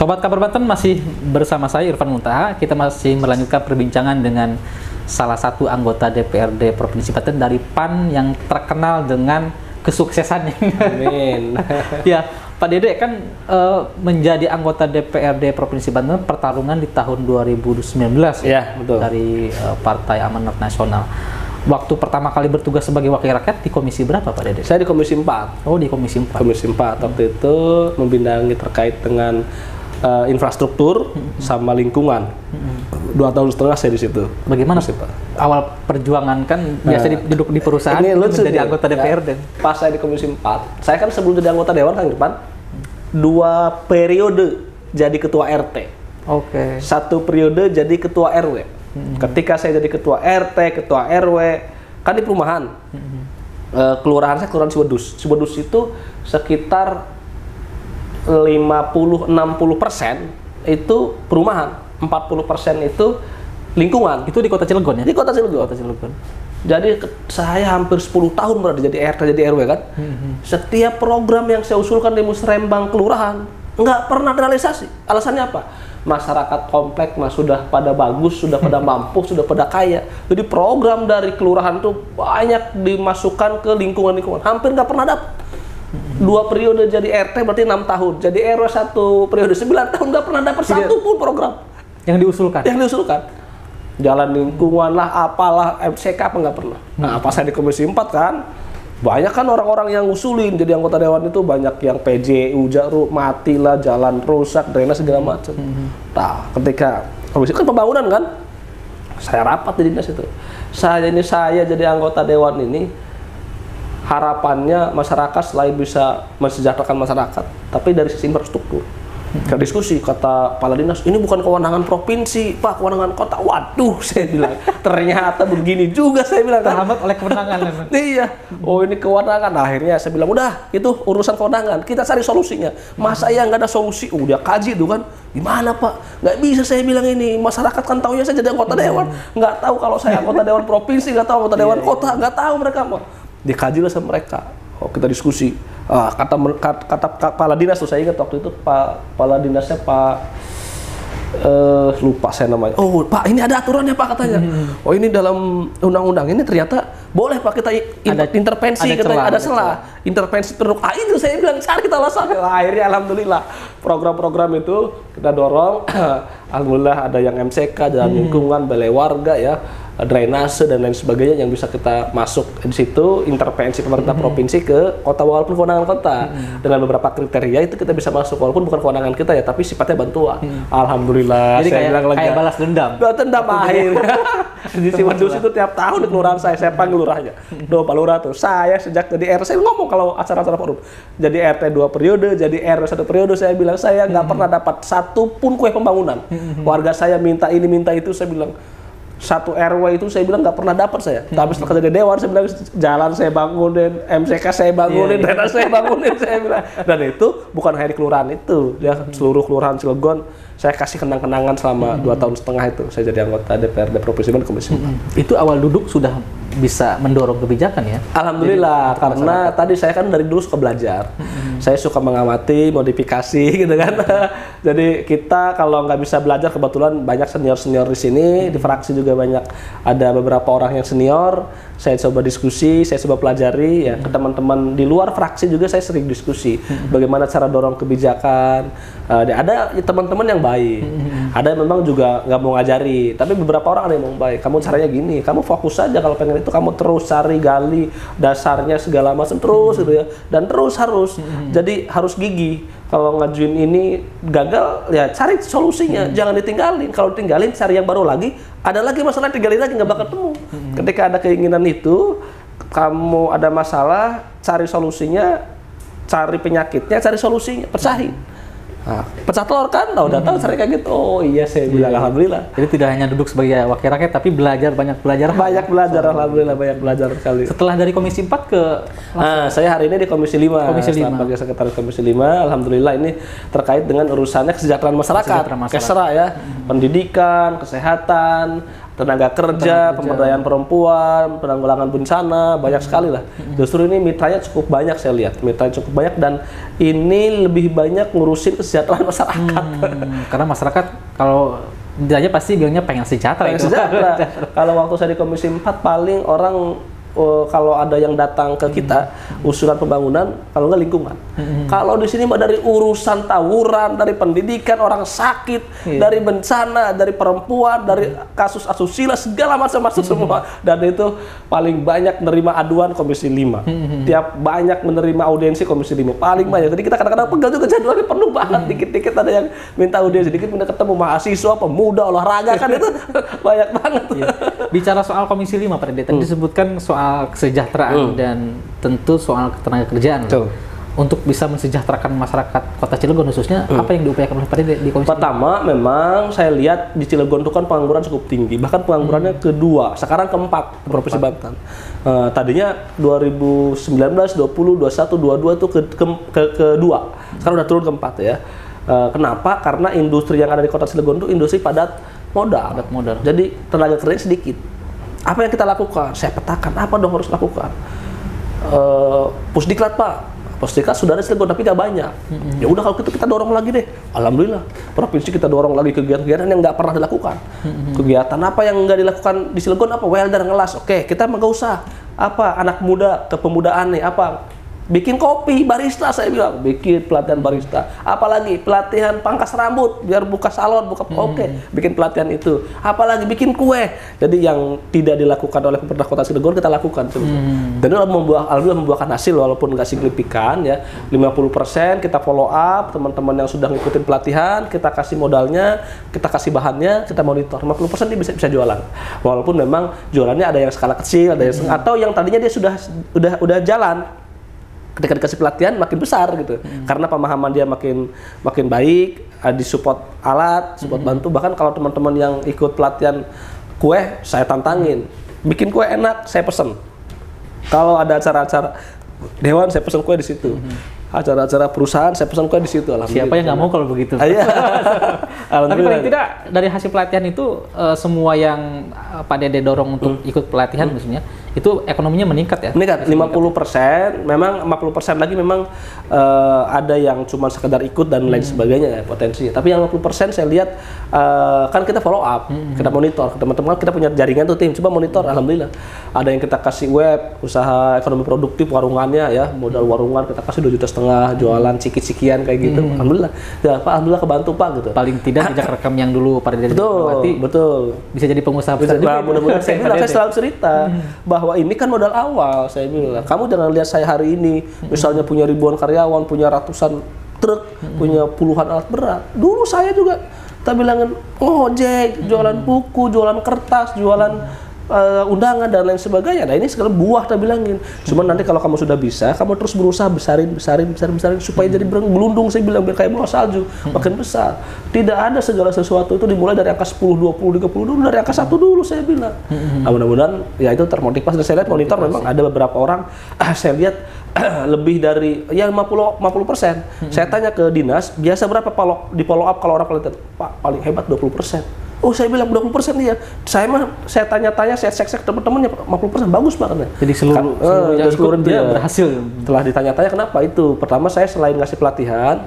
Sobat Kabar Banten, masih bersama saya Irfan Muntaha. Kita masih melanjutkan perbincangan dengan salah satu anggota DPRD Provinsi Banten dari PAN yang terkenal dengan kesuksesannya. Amin. Ya, Pak Dede kan menjadi anggota DPRD Provinsi Banten pertarungan di tahun 2019 ya, betul. Dari Partai Amanat Nasional. Waktu pertama kali bertugas sebagai wakil rakyat di komisi berapa, Pak Dede? Saya di komisi 4. Oh, di komisi 4. Komisi 4 waktu itu membidangi terkait dengan infrastruktur sama lingkungan. 2,5 tahun saya di situ. Bagaimana sih, Pak? Awal perjuangan kan biasa duduk di perusahaan ini menjadi anggota DPRD. Ya, pas saya di komisi 4, saya kan sebelum jadi anggota dewan kan depan 2 periode jadi ketua RT. Oke. 1 periode jadi ketua RW. Ketika saya jadi ketua RT, ketua RW, kan di perumahan. Kelurahan saya kelurahan Ciwedus. Ciwedus itu sekitar 50-60% itu perumahan, 40% itu lingkungan. Itu di Kota Cilegon ya? Di Kota Cilegon. Jadi saya hampir 10 tahun berada jadi RT, jadi RW kan. Setiap program yang saya usulkan di Musrembang kelurahan nggak pernah realisasi. Alasannya apa? Masyarakat komplek mah sudah pada bagus, sudah pada mampu, sudah pada kaya. Jadi program dari kelurahan tuh banyak dimasukkan ke lingkungan-lingkungan, hampir nggak pernah dapat. 2 periode jadi RT berarti 6 tahun. Jadi RW 1 periode 9 tahun nggak pernah dapat satu pun program yang diusulkan. Jalan lingkungan lah, apalah, MCK apa nggak pernah. Nah, pas saya di Komisi 4 kan, banyak kan orang-orang yang ngusulin jadi anggota dewan itu, banyak yang PJU, mati lah, jalan rusak, drainase segala macam. Nah, ketika komisi kan pembangunan kan, saya rapat di dinas itu. Saya jadi anggota dewan ini, harapannya masyarakat selain bisa mensejahterakan masyarakat, tapi dari sisi infrastruktur. Ke diskusi, kata Kepala Dinas, ini bukan kewenangan provinsi, Pak, kewenangan kota. Waduh, saya bilang, ternyata begini juga, saya bilang. Terhambat oleh kewenangan. Iya, oh ini kewenangan. Nah, akhirnya saya bilang, udah, itu urusan kewenangan, kita cari solusinya. Masa ya nggak ada solusi? Udah kaji tuh kan, gimana Pak? Nggak bisa saya bilang ini, masyarakat kan taunya saya jadi anggota dewan. Nggak tahu kalau saya anggota dewan provinsi, nggak tahu anggota dewan kota, nggak tahu mereka mau. Dikajilah sama mereka. Oh, kita diskusi. Kata Kepala Dinas tuh, saya ingat waktu itu Kepala Dinasnya lupa saya namanya. Oh Pak, ini ada aturannya Pak katanya. Oh ini dalam undang-undang ini ternyata boleh Pak kita intervensi, ada celah. Intervensi produk. Itu saya bilang cari kita alasan. Akhirnya alhamdulillah program-program itu kita dorong. Alhamdulillah ada yang MCK, jalan lingkungan, balai warga ya, drainase dan lain sebagainya yang bisa kita masuk di situ, intervensi pemerintah provinsi ke kota walaupun kewenangan kota. Dengan beberapa kriteria itu kita bisa masuk walaupun bukan kewenangan kita ya, tapi sifatnya bantuan. Alhamdulillah. Jadi saya bilang kayak balas dendam. Dendam akhirnya. Di Ciwadus itu tiap tahun di kelurahan saya panggil lurahnya. Pak Lurah tuh, saya sejak jadi RT, saya ngomong kalau acara-acara forum. Jadi RT 2 periode, jadi RW 1 periode, saya bilang saya nggak pernah dapat satu pun kue pembangunan. Warga saya minta ini, minta itu, saya bilang satu RW itu saya bilang nggak pernah dapat saya. Tapi setelah jadi dewan saya bilang jalan saya bangunin, MCK saya bangunin, drainase saya bangunin, saya bilang. Dan itu bukan hanya di kelurahan itu, ya seluruh kelurahan Cilegon saya kasih kenang-kenangan selama 2,5 tahun itu. Saya jadi anggota DPRD Provinsi dan Komisi 4. Itu awal duduk sudah bisa mendorong kebijakan ya? Alhamdulillah, karena tadi saya kan dari dulu suka belajar. Saya suka mengamati, modifikasi gitu kan. Jadi kita kalau nggak bisa belajar, kebetulan banyak senior-senior di sini, di fraksi juga banyak ada beberapa orang yang senior. Saya coba diskusi, saya coba pelajari ya, ke teman-teman di luar fraksi juga saya sering diskusi. Bagaimana cara dorong kebijakan. Ada teman-teman yang baik, ada yang memang juga nggak mau ngajari, tapi beberapa orang ada yang mau baik. Kamu caranya gini, kamu fokus saja kalau pengen itu, kamu terus cari, gali dasarnya segala macam terus gitu ya, dan terus harus. Jadi harus gigih. Kalau ngajuin ini gagal, ya cari solusinya, jangan ditinggalin. Kalau ditinggalin, cari yang baru lagi. Ada lagi masalah, tinggalin lagi, nggak bakal ketemu. Ketika ada keinginan itu, kamu ada masalah, cari solusinya, cari penyakitnya, cari solusinya, pecahin. Nah, pecah telur kan, udah tahu cara kayak gitu. Oh iya, saya bilang alhamdulillah. Jadi tidak hanya duduk sebagai wakil rakyat, tapi banyak belajar. Alhamdulillah banyak belajar sekali. Setelah dari Komisi 4 ke... saya hari ini di Komisi 5. Sebagai sekretaris Komisi 5, alhamdulillah ini terkait dengan urusannya kesejahteraan masyarakat. Kesera ya, pendidikan, kesehatan, tenaga kerja, pemberdayaan perempuan, penanggulangan bencana, banyak sekali lah. Justru ini mitranya cukup banyak, saya lihat mitranya cukup banyak, dan ini lebih banyak ngurusin kesejahteraan masyarakat. Karena masyarakat kalau aja pasti bilangnya pengen sejahtera. Kalau waktu saya di Komisi 4 paling orang kalau ada yang datang ke kita usulan pembangunan, kalau nggak lingkungan. Kalau di sini dari urusan tawuran, dari pendidikan, orang sakit, dari bencana, dari perempuan, dari kasus asusila, segala macam semua. Dan itu paling banyak menerima aduan Komisi 5. Tiap banyak menerima audiensi Komisi 5, paling banyak. Jadi kita kadang-kadang pegal juga jadwalnya penuh banget. Dikit-dikit ada yang minta audiensi, dikit minta ketemu mahasiswa, pemuda, olahraga, kan itu banyak banget. Bicara soal Komisi 5, Pak Dede, tadi disebutkan soal kesejahteraan dan tentu soal ketenaga kerjaan. Untuk bisa mensejahterakan masyarakat Kota Cilegon khususnya, apa yang diupayakan oleh Pak Dede di Komisi 5? Pertama, memang saya lihat di Cilegon itu kan pengangguran cukup tinggi, bahkan penganggurannya kedua, sekarang keempat di Provinsi Banten. Tadinya 2019, 20, 21, 22 itu kedua, sekarang udah turun keempat ya. Kenapa? Karena industri yang ada di Kota Cilegon itu industri padat modal. Jadi tenaga kerja sedikit. Apa yang kita lakukan? Saya petakan apa dong harus lakukan. Pusdiklat Pak, Pusdiklat sudah ada Cilegon tapi nggak banyak. Ya udah kalau gitu kita dorong lagi deh. Alhamdulillah provinsi kita dorong lagi kegiatan-kegiatan yang nggak pernah dilakukan. Kegiatan apa yang nggak dilakukan di Cilegon? Apa welder ngelas? Oke, kita nggak usah. Apa anak muda kepemudaan nih? Apa bikin kopi, barista saya bilang, bikin pelatihan barista. Apalagi pelatihan pangkas rambut, biar buka salon, oke, bikin pelatihan itu. Apalagi bikin kue. Jadi yang tidak dilakukan oleh pemerintah Kota Cilegon kita lakukan. Dan itu alhamdulillah membuahkan hasil walaupun nggak signifikan ya. 50% kita follow up, teman-teman yang sudah ngikutin pelatihan, kita kasih modalnya, kita kasih bahannya, kita monitor. 50% dia bisa jualan. Walaupun memang jualannya ada yang skala kecil, ada yang atau yang tadinya dia udah jalan. Ketika dikasih pelatihan makin besar gitu, karena pemahaman dia makin baik, disupport alat, support bantu. Bahkan kalau teman-teman yang ikut pelatihan kue, saya tantangin, bikin kue enak, saya pesen. Kalau ada acara-acara dewan, saya pesen kue di situ. Acara-acara perusahaan, saya pesan kue di situ. Siapa yang nggak mau kalau begitu? Tapi paling tidak dari hasil pelatihan itu semua yang Pak Dede dorong untuk ikut pelatihan maksudnya, itu ekonominya meningkat ya? Meningkat, 50%, memang 50% lagi memang ada yang cuma sekedar ikut dan lain sebagainya ya potensi. Tapi yang 50% saya lihat kan kita follow up, kita monitor, teman-teman kita punya jaringan tuh tim, coba monitor, alhamdulillah. Ada yang kita kasih web, usaha ekonomi produktif warungannya ya, modal warungan kita kasih 2,5 juta jualan ciki-cikian kayak gitu. Alhamdulillah. Ya Pak, alhamdulillah kebantu Pak gitu. Paling tidak jejak rekam yang dulu Pak Dede betul. Bisa jadi pengusaha besar juga. Mudah-mudahan saya selalu cerita bahwa ini kan modal awal. Saya bilang, kamu jangan lihat saya hari ini misalnya punya ribuan karyawan, punya ratusan truk, punya puluhan alat berat. Dulu saya juga kita bilangin ojek, jualan buku, jualan kertas, jualan undangan dan lain sebagainya. Nah ini segala buah kita bilangin. Cuman nanti kalau kamu sudah bisa, kamu terus berusaha besarin supaya jadi gelundung, saya bilang biar kayak bola salju, makin besar. Tidak ada segala sesuatu itu dimulai dari angka 10, 20, 30 dulu, dari angka 1 dulu saya bilang. Nah, mudah-mudahan ya itu termotivasi. Dan saya lihat monitor memang ada beberapa orang saya lihat lebih dari ya 50%. Saya tanya ke dinas, biasa berapa di follow up kalau orang Pak paling hebat 20%. Oh saya bilang 20% dia. Saya tanya-tanya, saya cek teman-temannya 50% bagus banget. Jadi seluruh dia berhasil. Setelah ditanya-tanya kenapa itu? Pertama saya selain ngasih pelatihan,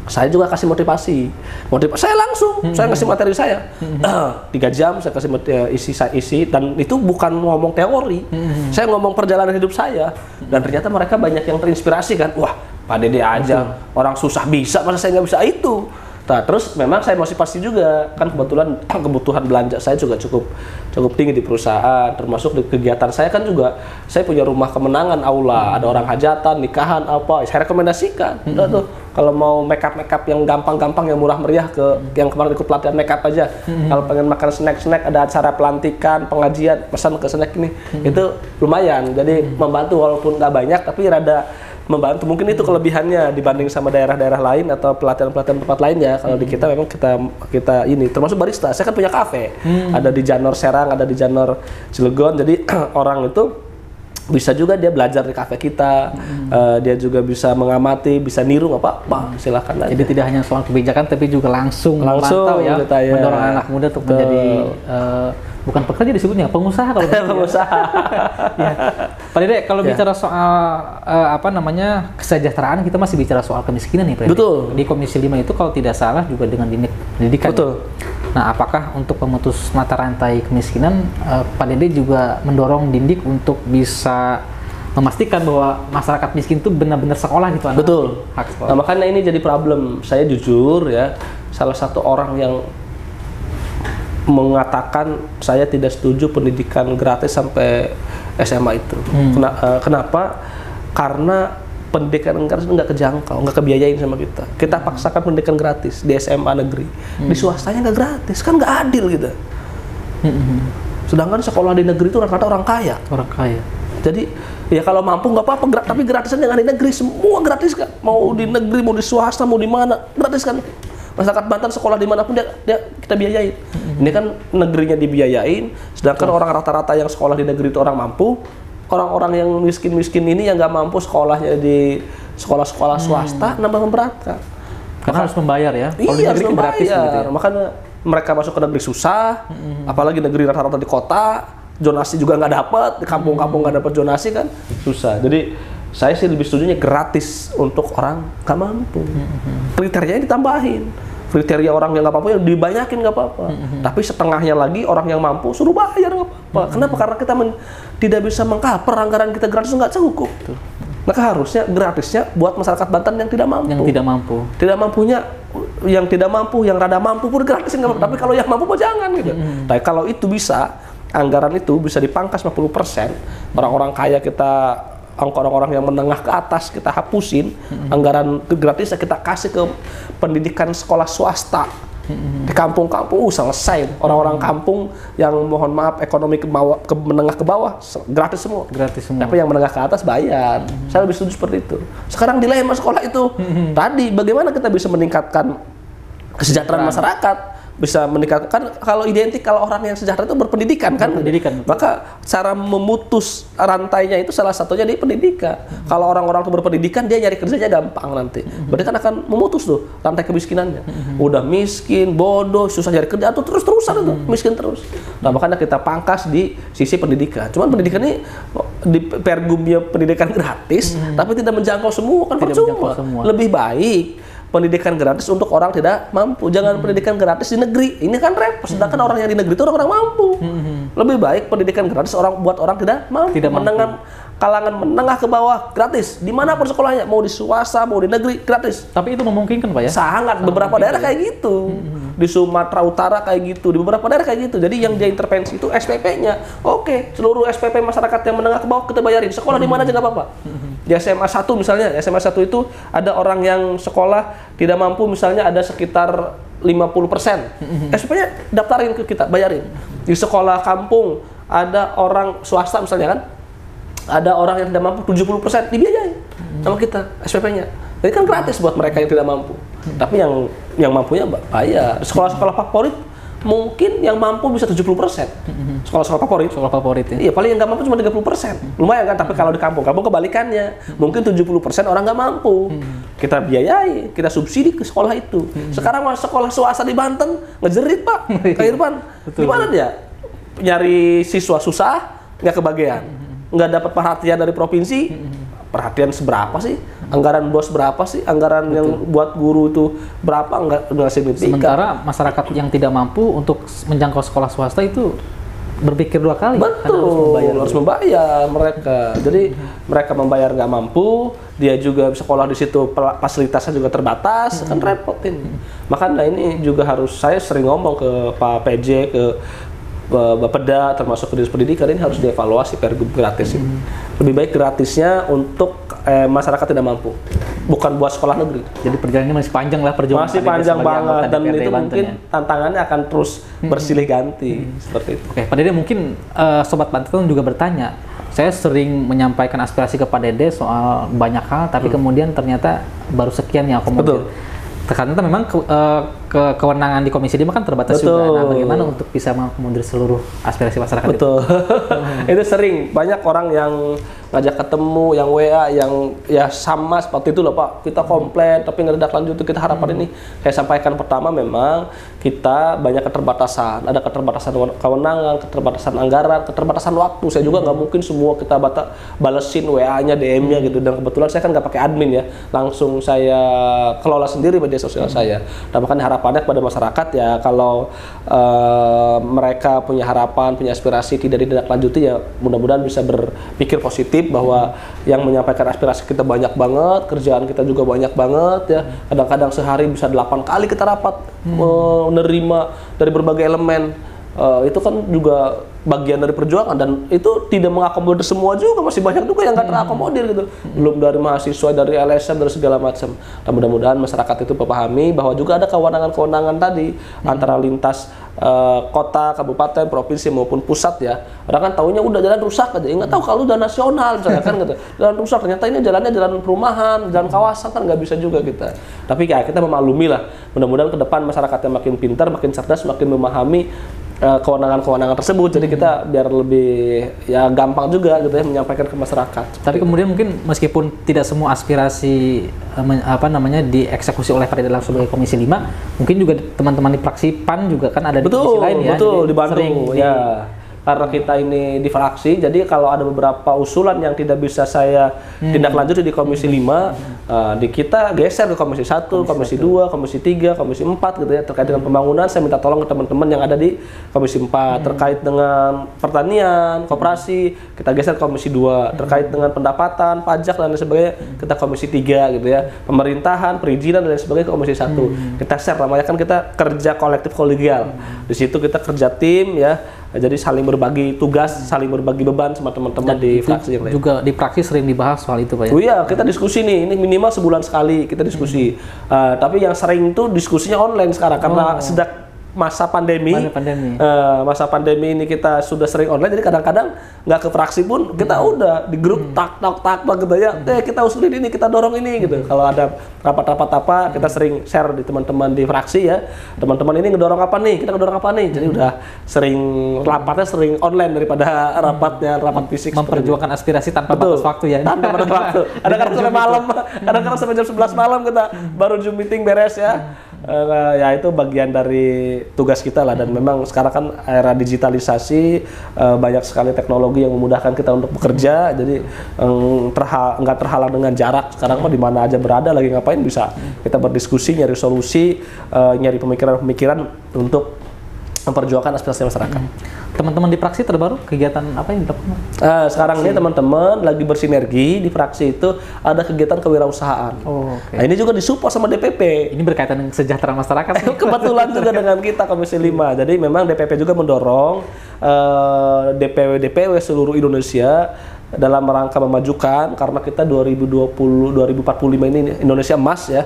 saya juga kasih motivasi. Saya langsung, saya ngasih materi saya. 3 jam saya kasih isi dan itu bukan ngomong teori. Saya ngomong perjalanan hidup saya. Dan ternyata mereka banyak yang terinspirasi kan. Wah, Pak Dede aja orang susah bisa, masa saya nggak bisa itu. Nah, terus memang saya motivasi juga, kan kebetulan kebutuhan belanja saya juga cukup tinggi di perusahaan, termasuk di kegiatan saya kan juga, saya punya rumah kemenangan, aula, ada orang hajatan, nikahan, apa, saya rekomendasikan. Udah tuh, kalau mau make up yang gampang-gampang, yang murah meriah yang kemarin ikut pelatihan make up aja. Kalau pengen makan snack, ada acara pelantikan, pengajian, pesan ke snack ini, itu lumayan. Jadi membantu walaupun nggak banyak, tapi rada membantu. Mungkin itu kelebihannya dibanding sama daerah-daerah lain atau pelatihan-pelatihan tempat lain ya. Kalau di kita memang kita ini termasuk barista. Saya kan punya kafe. Ada di Janor Serang, ada di Janor Cilegon. Jadi orang itu bisa juga dia belajar di kafe kita. Dia juga bisa mengamati, bisa niru nggak apa-apa. Silakan aja. Jadi tidak hanya soal kebijakan tapi juga langsung memantau ya, mendorong anak muda untuk menjadi bukan pekerja disebutnya, pengusaha kalau pengusaha. Ya. Pak Dede, kalau bicara soal kesejahteraan, kita masih bicara soal kemiskinan nih, Pak Dede. Betul. Di Komisi 5 itu kalau tidak salah juga dengan pendidikan. Betul. Nah, apakah untuk memutus mata rantai kemiskinan, Pak Dede juga mendorong Dindik untuk bisa memastikan bahwa masyarakat miskin itu benar-benar sekolah gitu? Betul. Hak sekolah. Nah, makanya ini jadi problem. Saya jujur ya, salah satu orang yang mengatakan saya tidak setuju pendidikan gratis sampai SMA itu. Kenapa? Karena pendidikan gratis nggak kejangkau, nggak kebiayain sama kita. Kita paksakan pendidikan gratis di SMA negeri, di swastanya nggak gratis, kan nggak adil gitu. Sedangkan sekolah di negeri itu rata-rata orang kaya. Orang kaya. Jadi ya kalau mampu nggak apa-apa, tapi gratisan jangan di negeri, semua gratis kan. Mau di negeri, mau di swasta, mau di mana, gratis kan. Masyarakat Banten sekolah dimanapun dia kita biayain. Ini kan negerinya dibiayain, sedangkan orang rata-rata yang sekolah di negeri itu orang mampu. Orang-orang yang miskin-miskin ini yang nggak mampu sekolahnya di sekolah-sekolah swasta, nambah memberatkan. Karena harus membayar ya. Iya, harus membayar. Gitu ya. Makanya mereka masuk ke negeri susah, apalagi negeri rata-rata di kota, zonasi juga nggak dapat, di kampung-kampung nggak dapat zonasi kan, susah. Jadi saya sih lebih setujunya gratis untuk orang nggak mampu. Kriterianya ditambahin. Kriteria orang yang nggak mampu yang dibanyakin nggak apa-apa. Tapi setengahnya lagi orang yang mampu suruh bayar nggak apa-apa. Kenapa? Karena kita tidak bisa mengcover anggaran kita gratis, nggak cukup. maka harusnya gratisnya buat masyarakat Banten yang tidak mampu. Yang tidak mampu, yang rada mampu pun gratis nggak apa-apa. Tapi kalau yang mampu jangan gitu. Tapi kalau itu bisa, anggaran itu bisa dipangkas 50%, orang-orang kaya kita, orang-orang yang menengah ke atas kita hapusin, anggaran gratisnya kita kasih ke pendidikan sekolah swasta. Di kampung-kampung selesai, orang-orang kampung yang mohon maaf ekonomi menengah ke bawah gratis semua. Tapi yang menengah ke atas bayar. Saya lebih setuju seperti itu. Sekarang dilema sekolah itu tadi bagaimana kita bisa meningkatkan kesejahteraan masyarakat, bisa meningkatkan, kalau identik kalau orang yang sejahtera itu berpendidikan kan, maka cara memutus rantainya itu salah satunya di pendidikan. Kalau orang-orang itu berpendidikan, dia nyari kerjanya gampang nanti, berarti kan akan memutus tuh rantai kemiskinannya. Udah miskin, bodoh, susah nyari kerja, tuh terus-terusan itu miskin terus. Nah makanya kita pangkas di sisi pendidikan. Cuman pendidikan ini di pergubnya pendidikan gratis, tapi tidak menjangkau semua kan, percuma. Lebih baik pendidikan gratis untuk orang tidak mampu. Jangan pendidikan gratis di negeri. Ini kan repot. Sedangkan orang yang di negeri itu orang-orang mampu. Lebih baik pendidikan gratis buat orang tidak mampu. Kalangan menengah ke bawah gratis. Dimanapun sekolahnya, mau di swasta, mau di negeri gratis. Tapi itu memungkinkan Pak ya? Sangat. Beberapa daerah kayak gitu. Di Sumatera Utara kayak gitu. Di beberapa daerah kayak gitu. Jadi yang dia intervensi itu SPP-nya. Oke, seluruh SPP masyarakat yang menengah ke bawah kita bayarin. Sekolah di mana aja nggak apa-apa. Di SMA 1 misalnya, SMA 1 itu ada orang yang sekolah tidak mampu, misalnya ada sekitar 50%. SPP-nya daftarin ke kita, bayarin. Di sekolah kampung ada orang swasta misalnya kan, ada orang yang tidak mampu 70% dibiayain sama kita SPP-nya. Jadi kan gratis buat mereka yang tidak mampu. Tapi yang mampunya bayar. Sekolah-sekolah favorit mungkin yang mampu bisa 70%. Sekolah-sekolah favorit ya? Iya, paling yang nggak mampu cuma 30%. Lumayan kan, tapi kalau di kampung kebalikannya. Mungkin 70% orang nggak mampu. Kita biayai, kita subsidi ke sekolah itu. Sekarang sekolah swasta di Banten ngejerit Pak, Kak Irfan. Gimana dia? Nyari siswa susah, nggak kebagian. Nggak dapat perhatian dari provinsi. Perhatian seberapa sih? Anggaran bos berapa sih? Anggaran yang buat guru itu berapa? Nggak signifikan. Sementara masyarakat yang tidak mampu untuk menjangkau sekolah swasta itu berpikir dua kali. Betul, harus membayar mereka. Jadi mereka membayar nggak mampu, dia juga sekolah di situ fasilitasnya juga terbatas, kan repotin. Makanya ini juga harus, saya sering ngomong ke Pak PJ, ke Bapeda, termasuk ke Dinas Pendidikan, ini harus dievaluasi pergub gratis ini. Lebih baik gratisnya untuk masyarakat tidak mampu, bukan buat sekolah negeri. Jadi perjalanannya masih panjang lah, perjuangan masih panjang banget, dan itu mungkin tantangannya akan terus bersilih ganti seperti itu. Oke, Pak Dede, mungkin Sobat Banten juga bertanya, saya sering menyampaikan aspirasi ke Pak Dede soal banyak hal, tapi kemudian ternyata baru sekian yang akomodir. Karena memang kewenangan di Komisi 5 kan terbatas juga. Nah, bagaimana untuk bisa mengakomodir seluruh aspirasi masyarakat? Betul. Itu sering banyak orang yang ngajak ketemu, yang WA, yang ya sama seperti itu loh Pak. Kita komplain tapi nggak ada lanjut. Kita harapan ini saya sampaikan pertama, memang kita banyak keterbatasan. Ada keterbatasan kewenangan, keterbatasan anggaran, keterbatasan waktu. Saya juga nggak mungkin semua kita balesin WA-nya, DM-nya gitu. Dan kebetulan saya kan nggak pakai admin ya, langsung saya kelola sendiri media sosial saya. Dan makanya harapannya kepada masyarakat ya, kalau mereka punya harapan, punya aspirasi tidak ditindaklanjuti, ya mudah-mudahan bisa berpikir positif bahwa yang menyampaikan aspirasi kita banyak banget, kerjaan kita juga banyak banget ya. Kadang-kadang sehari bisa 8 kali kita rapat menerima dari berbagai elemen. Itu kan juga bagian dari perjuangan, dan itu tidak mengakomodir semua juga, masih banyak juga yang nggak terakomodir gitu. Belum dari mahasiswa, dari LSM, dari segala macam. Dan mudah-mudahan masyarakat itu memahami bahwa juga ada kewenangan-kewenangan tadi antara lintas kota, kabupaten, provinsi maupun pusat ya. Orang kan taunya udah jalan rusak aja, nggak tahu kalau udah nasional misalnya kan gitu. Jalan rusak, ternyata ini jalannya jalan perumahan, jalan kawasan, kan nggak bisa juga kita. Tapi ya kita memaklumi lah. Mudah-mudahan ke depan masyarakatnya makin pintar, makin cerdas, makin memahami kewenangan-kewenangan tersebut. Jadi kita biar lebih ya gampang juga gitu ya menyampaikan ke masyarakat. Tapi kemudian mungkin meskipun tidak semua aspirasi dieksekusi oleh Pak Dede langsung sebagai Komisi 5, mungkin juga teman-teman di fraksi PAN juga kan ada di komisi lain ya. Betul, dibantu sering ya. karena kita ini di fraksi, jadi kalau ada beberapa usulan yang tidak bisa saya tindak lanjuti di Komisi 5, di kita geser ke Komisi 1, Komisi 2, Komisi 3, Komisi 4 gitu ya. Terkait dengan pembangunan, saya minta tolong ke teman-teman yang ada di Komisi 4. Terkait dengan pertanian, koperasi, kita geser ke Komisi 2. Terkait dengan pendapatan, pajak dan lain sebagainya, kita Komisi 3 gitu ya. Pemerintahan, perizinan dan lain sebagainya ke Komisi 1. Kita share, namanya kan kita kerja kolektif kolegial. Di situ kita kerja tim ya. Jadi saling berbagi tugas, saling berbagi beban sama teman-teman di fraksi yang lain. Juga di fraksi sering dibahas soal itu, Pak ya? Oh iya, kita diskusi nih, ini minimal sebulan sekali kita diskusi. Tapi yang sering tuh diskusinya online sekarang karena sedang masa pandemi. Masa pandemi ini kita sudah sering online, jadi kadang-kadang nggak ke fraksi pun kita udah di grup tak gitu ya. Kita usulin ini, kita dorong ini gitu. Kalau ada rapat-rapat apa, kita sering share di teman-teman di fraksi ya. Teman-teman ini ngedorong apa nih, kita ngedorong apa nih. Jadi udah sering rapatnya sering online daripada rapat fisik. Memperjuangkan aspirasi tanpa batas waktu ya. Tanpa batas waktu. Kadang-kadang sampai malam, kadang-kadang sampai jam 11 malam kita baru Zoom meeting beres ya. Ya itu bagian dari tugas kita lah, dan memang sekarang kan era digitalisasi, banyak sekali teknologi yang memudahkan kita untuk bekerja, jadi nggak terhalang dengan jarak. Sekarang mah di mana aja berada, lagi ngapain bisa kita berdiskusi, nyari solusi, nyari pemikiran-pemikiran untuk memperjuangkan aspirasi masyarakat. Teman-teman di fraksi terbaru kegiatan apa yang dilakukan? Sekarang ini teman-teman lagi bersinergi di fraksi itu ada kegiatan kewirausahaan. Nah, ini juga disupport sama DPP. Ini berkaitan dengan kesejahteraan masyarakat. Kebetulan juga dengan kita Komisi 5. Jadi memang DPP juga mendorong DPW seluruh Indonesia dalam rangka memajukan, karena kita 2045 ini Indonesia emas ya.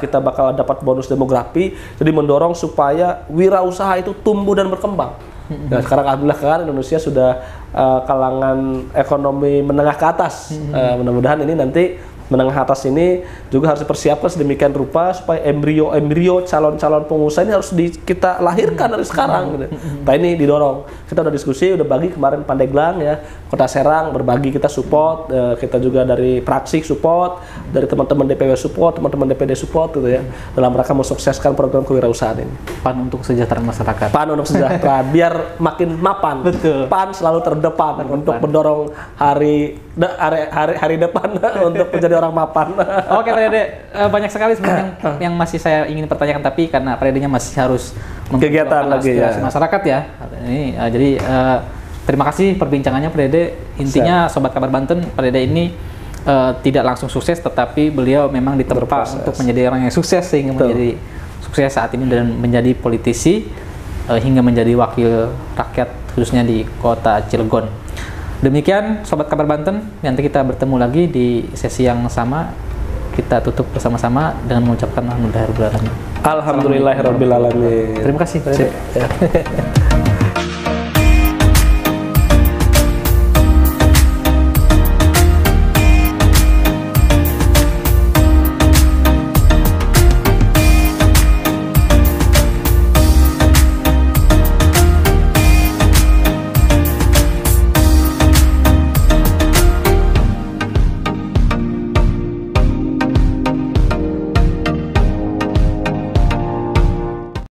Kita bakal dapat bonus demografi, jadi mendorong supaya wirausaha itu tumbuh dan berkembang. Nah, sekarang alhamdulillah kan Indonesia sudah kalangan ekonomi menengah ke atas. Mudah-mudahan ini nanti menengah atas ini juga harus dipersiapkan sedemikian rupa supaya embrio calon-calon pengusaha ini harus kita lahirkan dari sekarang gitu. Nah, ini didorong. Kita udah diskusi, udah bagi kemarin Pandeglang ya, Kota Serang berbagi, kita support, kita juga dari praksi support, dari teman-teman DPW support, teman-teman DPD support gitu ya, dalam rangka mensukseskan program kewirausasahaan ini. PAN untuk kesejahteraan masyarakat. PAN untuk kesejahteraan, biar makin mapan. Betul. PAN selalu terdepan untuk mendorong hari depan untuk menjadi orang mapan. Oke Pak Dede, banyak sekali sebenarnya yang masih saya ingin pertanyakan, tapi karena Pak Dedenya masih harus kegiatan lagi ya masyarakat ya. Ini jadi terima kasih perbincangannya Pak Dede. Intinya Sobat Kabar Banten, Pak Dede ini tidak langsung sukses, tetapi beliau memang ditempa untuk menjadi orang yang sukses sehingga menjadi sukses saat ini dan menjadi politisi hingga menjadi wakil rakyat khususnya di Kota Cilegon. Demikian Sobat Kabar Banten, nanti kita bertemu lagi di sesi yang sama. Kita tutup bersama-sama dengan mengucapkan alhamdulillahirabbil alamin. Alhamdulillahirabbil alamin. Terima kasih Pak Dede.